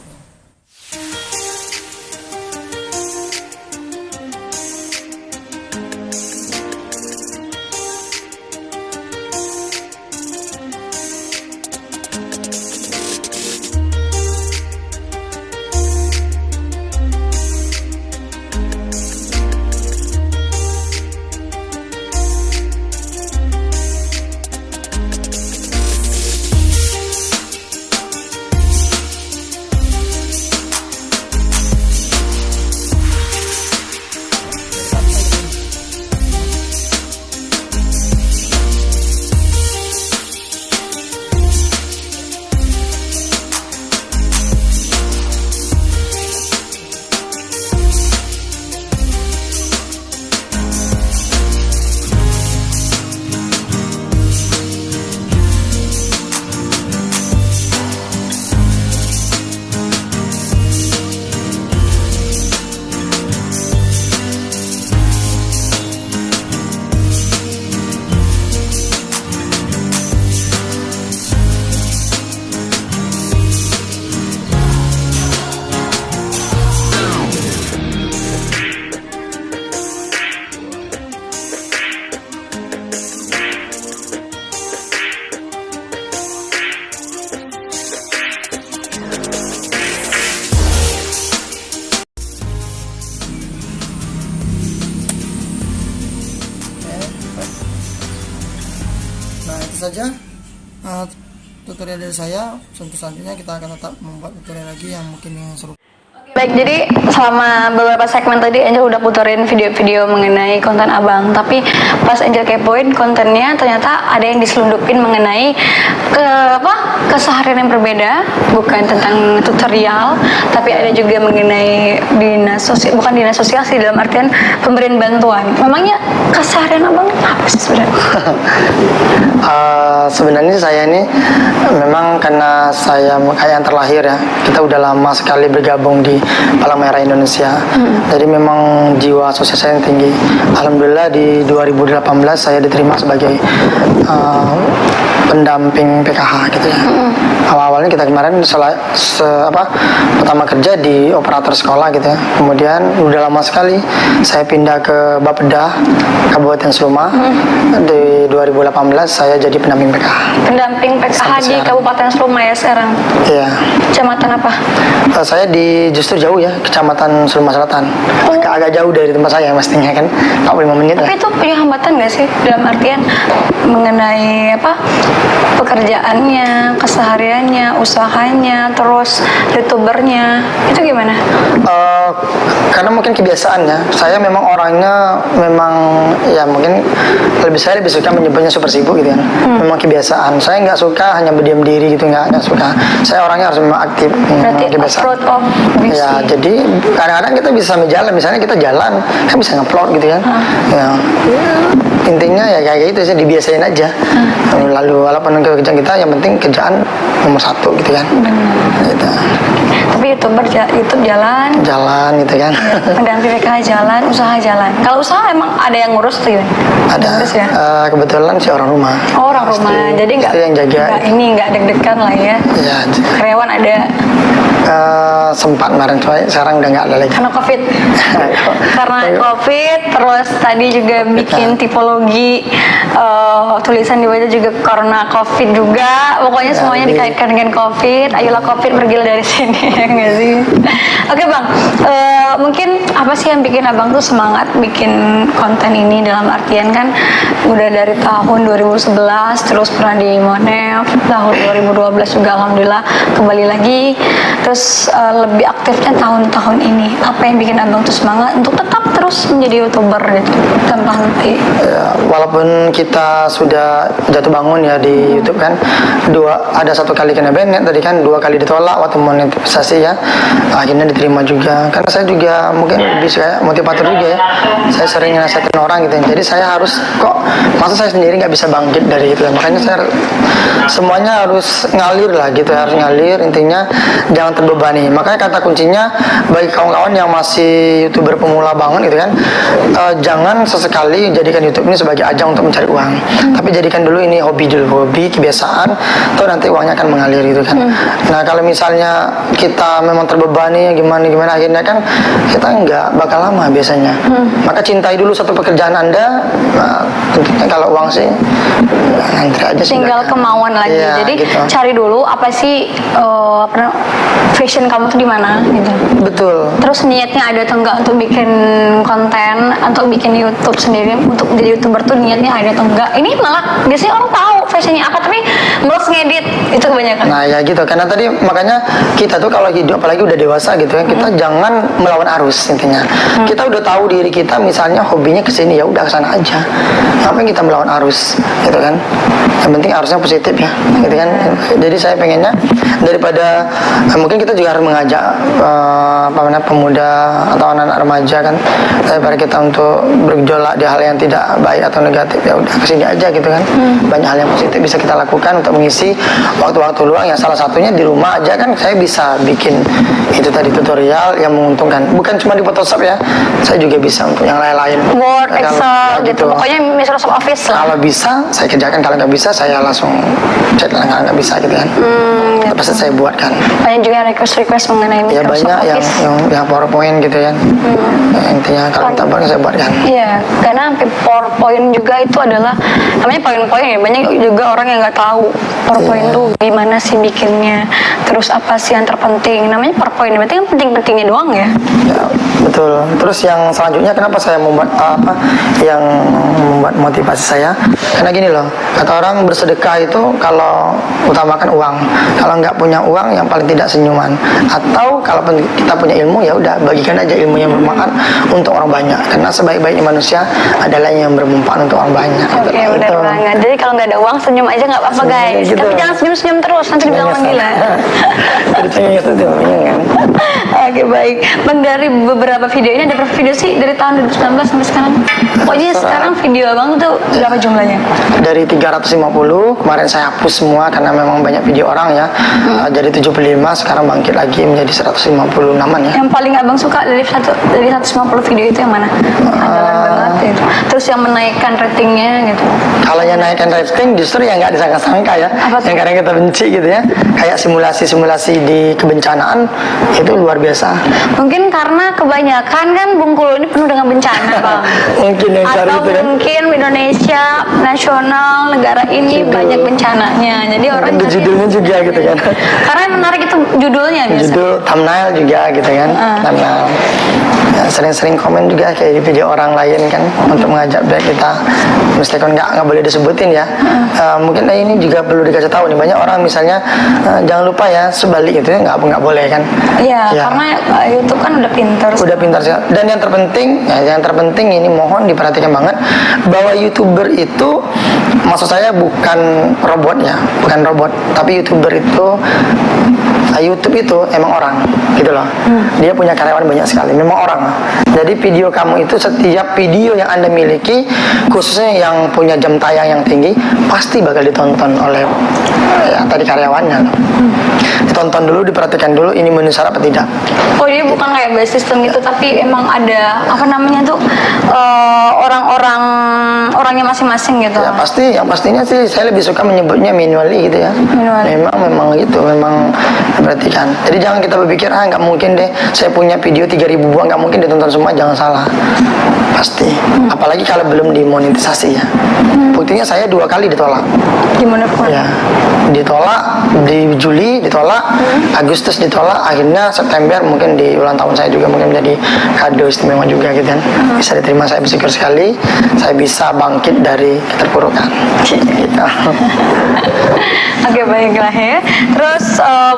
Saja tutorial dari saya. Untuk selanjutnya kita akan tetap membuat tutorial lagi yang mungkin yang seru. Baik, jadi selama beberapa segmen tadi Angel udah puterin video-video mengenai konten abang, tapi pas Angel kepoin kontennya ternyata ada yang diselundupin mengenai keseharian yang berbeda, bukan tentang tutorial, tapi ada juga mengenai dinas sosial, bukan dinas sosial sih, dalam artian pemberian bantuan. Memangnya keseharian abang apa sih sebenarnya? Sebenarnya saya ini memang karena saya kayak yang terlahir ya, kita udah lama sekali bergabung di Palang Merah Indonesia. Jadi memang jiwa sosial saya yang tinggi. Alhamdulillah di 2018 saya diterima sebagai pendamping PKH gitu ya. Awal-awalnya kita kemarin pertama kerja di operator sekolah gitu ya. Kemudian udah lama sekali saya pindah ke Bapeda Kabupaten Seluma. Di 2018 saya jadi pendamping PKH. Pendamping PKH Sampai di sekarang. Kabupaten Seluma ya sekarang. Iya. Kecamatan apa? Saya justru jauh ya, Kecamatan Seluma Selatan. Agak jauh dari tempat saya mestinya kan. 45 menit lah. Tapi itu punya hambatan nggak sih dalam artian mengenai apa pekerjaannya, kesehariannya, usahanya, terus youtubernya itu gimana? Karena mungkin kebiasaannya, saya memang orangnya memang ya mungkin saya lebih suka menyebutnya super sibuk gitu kan. Memang kebiasaan. Saya nggak suka hanya berdiam diri gitu, nggak suka. Saya orangnya harus memang aktif. Berarti Kebiasaan. fruit of busy. Ya, jadi kadang-kadang kita bisa sambil jalan, misalnya kita jalan, kan bisa ngupload gitu kan. Ya, intinya ya kayak gitu sih, dibiasain aja. Lalu walaupun kerjaan kita, yang penting kerjaan nomor satu gitu kan. Gitu. Tapi YouTube jalan, Jalan gitu kan. pendamping PKH jalan, usaha jalan. Kalau usaha emang ada yang ngurus tuh gimana? Ada. Ngurus ya? Kebetulan si orang rumah. Oh, orang rumah, jadi nggak Itu yang jaga. nggak deg-degan lah ya. Ya, Karyawan ada sempat kemarin, sekarang udah nggak ada lagi. karena COVID. Karena COVID, terus tadi juga bikin tipologi tulisan di wajah juga karena COVID juga. Pokoknya semuanya Jadi- dikaitkan dengan COVID. Ayolah COVID pergilah dari sini ya nggak sih? Oke bang, mungkin apa sih yang bikin abang tuh semangat bikin konten ini dalam artian kan udah dari tahun 2011 terus pernah di Monef, tahun 2012 juga alhamdulillah kembali lagi, terus lebih aktifnya tahun-tahun ini. Apa yang bikin abang tuh semangat untuk tetap terus menjadi youtuber gitu tanpa henti? Ya, walaupun kita sudah jatuh bangun ya di YouTube kan, ada satu kali kena banned tadi kan, 2 kali ditolak waktu monetisasi ya, akhirnya diterima juga. Karena saya juga mungkin lebih kayak motivator juga ya, saya sering nasihatin orang gitu. Jadi saya harus masa saya sendiri nggak bisa bangkit dari itu. Makanya saya semuanya harus ngalir lah gitu, harus ngalir. Intinya jangan terbebani. Makanya kata kuncinya bagi kawan-kawan yang masih youtuber pemula banget gitu kan, jangan sesekali jadikan YouTube ini sebagai ajang untuk mencari uang, tapi jadikan dulu ini hobi dulu, hobi kebiasaan, tuh nanti uangnya akan mengalir gitu kan. Nah kalau misalnya kita memang terbebani gimana akhirnya kan kita nggak bakal lama biasanya. Maka cintai dulu satu pekerjaan Anda. Tentunya kalau uang sih nanti aja sih, Tinggal belakang. kemauan lagi. Iya, Jadi gitu. cari dulu apa sih fashion kamu tuh di mana gitu. Betul. Terus niatnya ada atau enggak untuk bikin konten, untuk bikin YouTube sendiri, untuk jadi YouTuber tuh niatnya ada atau enggak. Ini malah biasanya orang tahu fashionnya apa tapi males ngedit, itu kebanyakan. Nah ya gitu, karena tadi makanya kita tuh kalau hidup apalagi udah dewasa gitu ya, kita jangan melawan arus intinya. Kita udah tahu diri kita, misalnya hobinya kesini, ya udah kesana aja. Ngapain kita melawan arus, gitu kan? Yang penting arusnya positif ya, gitu kan? Jadi saya pengennya daripada mungkin kita juga harus mengajak pemuda atau anak-anak remaja kan, daripada kita untuk bergejolak di hal yang tidak baik atau negatif, ya udah kesini aja gitu kan. Banyak hal yang positif bisa kita lakukan untuk mengisi waktu-waktu luang, yang salah satunya di rumah aja kan saya bisa bikin itu tadi tutorial yang menguntungkan, bukan cuma di Photoshop ya, saya juga bisa untuk yang lain-lain. Word, Kalau- Excel ya gitu. Pokoknya Microsoft Office lah. kalau bisa saya kerjakan, kalau nggak bisa saya langsung cek lah, kalau nggak bisa gitu kan. Pasti saya buatkan. Banyak juga request mengenai Ya Microsoft banyak Office. yang PowerPoint gitu kan. Ya, intinya kalau minta buatkan saya buatkan. Iya, karena PowerPoint juga itu adalah namanya poin-poin ya. Banyak juga orang yang nggak tahu PowerPoint Iya. tuh gimana sih bikinnya. Terus apa sih yang terpenting? Namanya PowerPoint, berarti kan penting-pentingnya doang ya. Ya, betul. Terus yang selanjutnya kenapa saya membuat yang membuat motivasi saya? Karena gini loh, kata orang bersedekah itu kalau utamakan uang. Kalau nggak punya uang, yang paling tidak senyuman. Atau kalau kita punya ilmu, ya udah bagikan aja ilmu yang bermanfaat untuk orang banyak. Karena sebaik-baiknya manusia adalah yang bermanfaat untuk orang banyak. Oke, Gitu. benar Itu. banget. Jadi kalau nggak ada uang senyum aja nggak apa-apa Senyum aja guys. gitu. Tapi jangan senyum-senyum terus, nanti dibilang orang gila. Ceritanya gitu tuh, iya kan? Oke baik. Bang, dari beberapa video ini ada berapa video sih dari tahun 2019 sampai sekarang? Pokoknya sekarang video abang tuh berapa jumlahnya? Dari 350 kemarin saya hapus semua karena memang banyak video orang ya. Jadi 75 sekarang bangkit lagi menjadi 156-an ya. Yang paling abang suka dari 150 video itu yang mana? Andalan banget gitu. Terus yang menaikkan ratingnya gitu. Kalau yang naikkan rating justru yang nggak disangka-sangka ya, Apa tuh? yang kadang kita benci gitu ya, kayak simulasi-simulasi di kebencanaan itu luar biasa. Mungkin karena kebanyakan kan Bengkulu ini penuh dengan bencana, Bang. Mungkin yang cari Atau itu kan. mungkin Indonesia nasional negara ini Judul. banyak bencananya. Jadi orang Mungkin di cari- judulnya juga gitu kan. Karena yang menarik itu judulnya biasa. Judul, thumbnail juga gitu kan. Thumbnail. Ya, sering-sering komen juga kayak di video orang lain kan untuk mengajak biar kita meskipun nggak boleh disebutin ya. Mungkin ini juga perlu dikasih tahu nih, banyak orang misalnya jangan lupa ya sebalik itu nggak boleh kan. Iya, Ya. karena YouTube kan udah pinter. Udah pintar sih. Dan yang terpenting ini mohon diperhatikan banget bahwa YouTuber itu maksud saya bukan robot ya, bukan robot, tapi YouTuber itu YouTube itu emang orang gitu loh. Dia punya karyawan banyak sekali, memang orang. Jadi video kamu itu setiap video yang Anda miliki, khususnya yang punya jam tayang yang tinggi, pasti bakal ditonton oleh ya tadi karyawannya loh. Ditonton dulu, diperhatikan dulu ini memenuhi syarat apa tidak. Oh, dia bukan kayak base system gitu, tapi emang ada apa namanya tuh orangnya masing-masing gitu. Ya pasti, yang pastinya sih saya lebih suka menyebutnya manually gitu ya. Manually. Memang gitu, memang perhatikan. Jadi jangan kita berpikir nggak mungkin deh saya punya video 3.000 buah nggak mungkin ditonton semua, jangan salah. Pasti. Apalagi kalau belum dimonetisasi ya. Buktinya saya 2 kali ditolak. Gimana pun. Ya, ditolak di Juli, ditolak Agustus, ditolak akhirnya September mungkin di ulang tahun saya juga mungkin menjadi kado istimewa juga gitu kan. Bisa diterima, saya bersyukur sekali saya bisa bangkit dari keterpurukan gitu. Oke, baiklah ya. Terus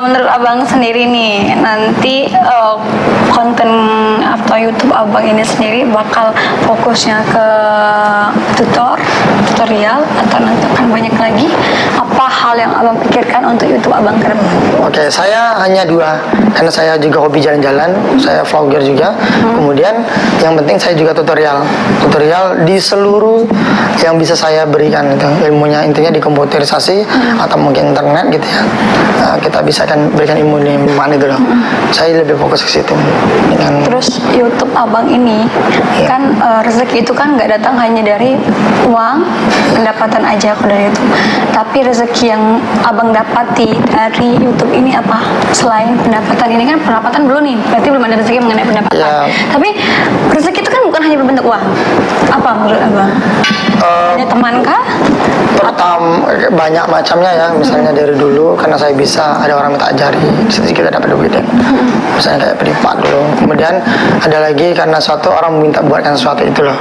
menurut abang sendiri nih, nanti konten atau YouTube abang ini sendiri bakal fokusnya ke tutorial atau nanti akan banyak lagi? Apa hal yang abang pikirkan untuk YouTube abang ke depan? Oke, saya hanya 2 karena saya juga hobi jalan-jalan, saya vlogger juga. Kemudian yang penting saya juga tutorial di seluruh yang bisa saya berikan itu ilmunya, intinya di komputerisasi atau mungkin internet gitu ya. Kita bisa kan berikan ilmu di mana itu loh. Saya lebih fokus ke situ dengan Terus YouTube abang ini Iya. kan rezeki itu kan nggak datang hanya dari uang pendapatan aja kok dari itu, tapi rezeki yang abang dapati dari YouTube ini apa selain pendapatan ini? Kan pendapatan dulu nih, berarti belum ada rezeki mengenai pendapatan. Ya. Tapi rezeki itu kan bukan hanya berbentuk uang. Apa menurut abang? Hanya teman kah? pertama banyak macamnya ya, misalnya dari dulu karena saya bisa ada orang minta ajari, di situ kita dapat duit ya. Misalnya kayak privat dulu. Kemudian ada lagi karena suatu orang minta buatkan sesuatu itu loh.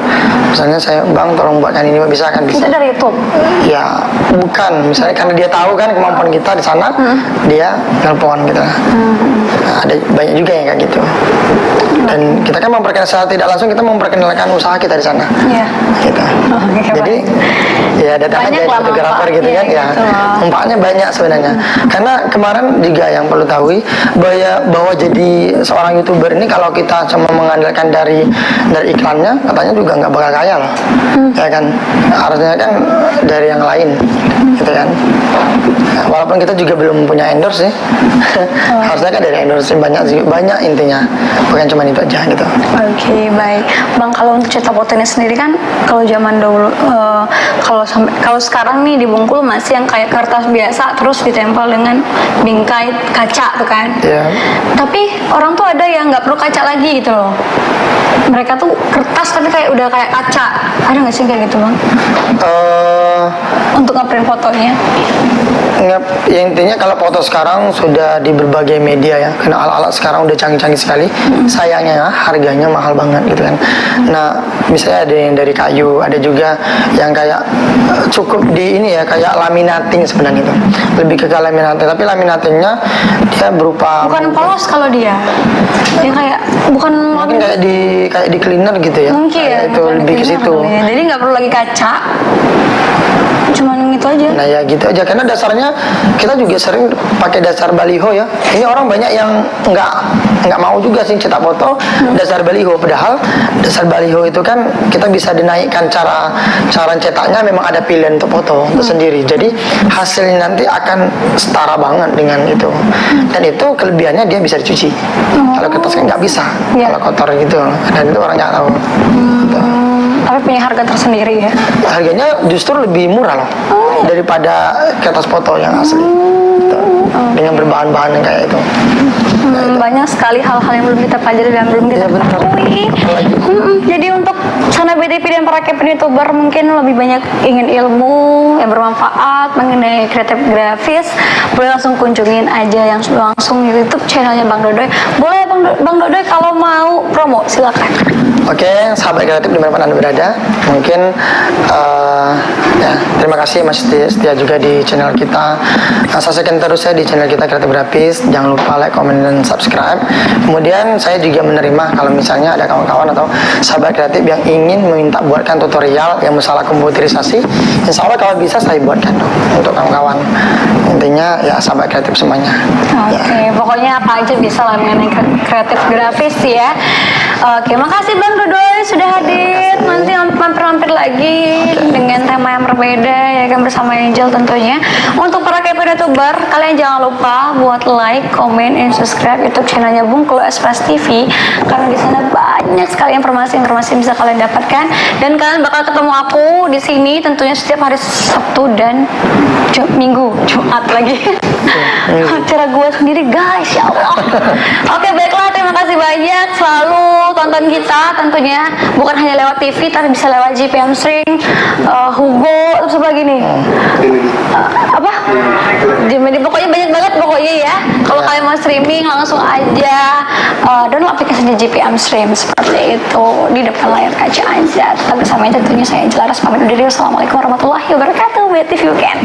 Misalnya saya, bang tolong buatkan ini, bisa kan? Itu Bisa. dari YouTube. Ya bukan, misalnya karena dia tahu kan kemampuan kita di sana, dia nelpon gitu. Nah, ada banyak juga yang kayak gitu. Dan kita kan memperkenalkan secara tidak langsung, kita memperkenalkan usaha kita di sana. Iya. Gitu. Oke, Jadi ya datang Banyak aja lah fotografer gitu kan manfaatnya ya. gitu loh. Manfaatnya banyak sebenarnya. Karena kemarin juga yang perlu tahu bahwa jadi seorang YouTuber ini kalau kita cuma mengandalkan dari iklannya, katanya juga nggak bakal kaya loh. Ya kan? Harusnya kan dari yang lain gitu kan. Nah, walaupun kita juga belum punya endorse sih. Harusnya kan dari endorse banyak intinya. Bukan cuma itu aja gitu. Oke, baik. Bang, kalau untuk cetak fotonya sendiri kan kalau zaman dahulu kalau sekarang nih di Bengkulu masih yang kayak kertas biasa terus ditempel dengan bingkai kaca tuh kan. Iya. Tapi orang tuh ada yang nggak perlu kaca lagi gitu loh. Mereka tuh kertas tapi kayak udah kayak kaca. Ada nggak sih kayak gitu, Bang? Untuk ngeprint fotonya. Ya intinya kalau foto sekarang sudah di berbagai media ya, karena alat-alat sekarang udah canggih-canggih sekali. Sayangnya harganya mahal banget gitu kan. Nah misalnya ada yang dari kayu, ada juga yang kayak cukup di ini ya, kayak laminating sebenarnya itu. Lebih ke laminating, tapi laminatingnya dia berupa Bukan polos kalau dia. Dia kayak bukan mungkin kayak di cleaner gitu ya. mungkin ya. Kayak itu bukan lebih ke cleaner situ. kali ya. Jadi nggak perlu lagi kaca. Cuman itu aja. Nah ya gitu aja, karena dasarnya kita juga sering pakai dasar baliho ya. Ini orang banyak yang nggak mau juga sih cetak foto dasar baliho, padahal dasar baliho itu kan kita bisa dinaikkan cara cetaknya, memang ada pilihan untuk foto itu sendiri. Jadi hasilnya nanti akan setara banget dengan itu. Dan itu kelebihannya dia bisa dicuci. Kalau kertas kan nggak bisa, Ya. kalau kotor gitu. Dan itu orang nggak tahu. Gitu. Tapi punya harga tersendiri ya. Harganya justru lebih murah loh daripada kertas foto yang asli. Gitu. Dengan berbahan-bahan yang kayak itu. Banyak sekali hal-hal yang belum kita pelajari dan belum kita Iya, benar. ketahui. Jadi untuk Sana BTV dan para Kevin YouTuber mungkin lebih banyak ingin ilmu yang bermanfaat mengenai kreatif grafis, boleh langsung kunjungin aja langsung YouTube channelnya Bang Dodoy. Boleh Bang Dodoy kalau mau promo silakan. Oke, sahabat kreatif dimanapun Anda berada, mungkin ya terima kasih masih setia juga di channel kita. Saksikan terus saya di channel kita Kreatif Grafis. Jangan lupa like, komen, dan subscribe. Kemudian saya juga menerima kalau misalnya ada kawan-kawan atau sahabat kreatif yang ingin meminta buatkan tutorial yang masalah komputerisasi, insya Allah kalau bisa saya buatkan untuk kawan-kawan. Intinya ya sahabat kreatif semuanya. Oke, pokoknya apa aja bisa lah mengenai kreatif grafis ya. Oke, makasih Bang Dodoy sudah hadir. Nanti mampir-mampir lagi dengan tema yang berbeda ya kan bersama Angel tentunya. Untuk para YouTuber, kalian jangan lupa buat like, comment, and subscribe YouTube channelnya Bungkulu Express TV karena di sana banyak sekali informasi-informasi yang bisa kalian dapatkan dan kalian bakal ketemu aku di sini tentunya setiap hari Sabtu dan Minggu, Jumat lagi. Acara gue sendiri guys, ya Allah. Oke, baiklah, terima kasih banyak. Selalu tonton kita tentunya bukan hanya lewat TV tapi bisa lewat GPM Stream, Hugo, terus apa lagi nih? Apa? Jadi pokoknya banyak banget pokoknya ya. Kalau kalian mau streaming langsung aja download aplikasinya GPM Stream seperti itu di depan layar kaca aja. Tetap bersama tentunya saya Angel Aras pamit undur diri. Wassalamualaikum warahmatullahi wabarakatuh. BTV Weekend.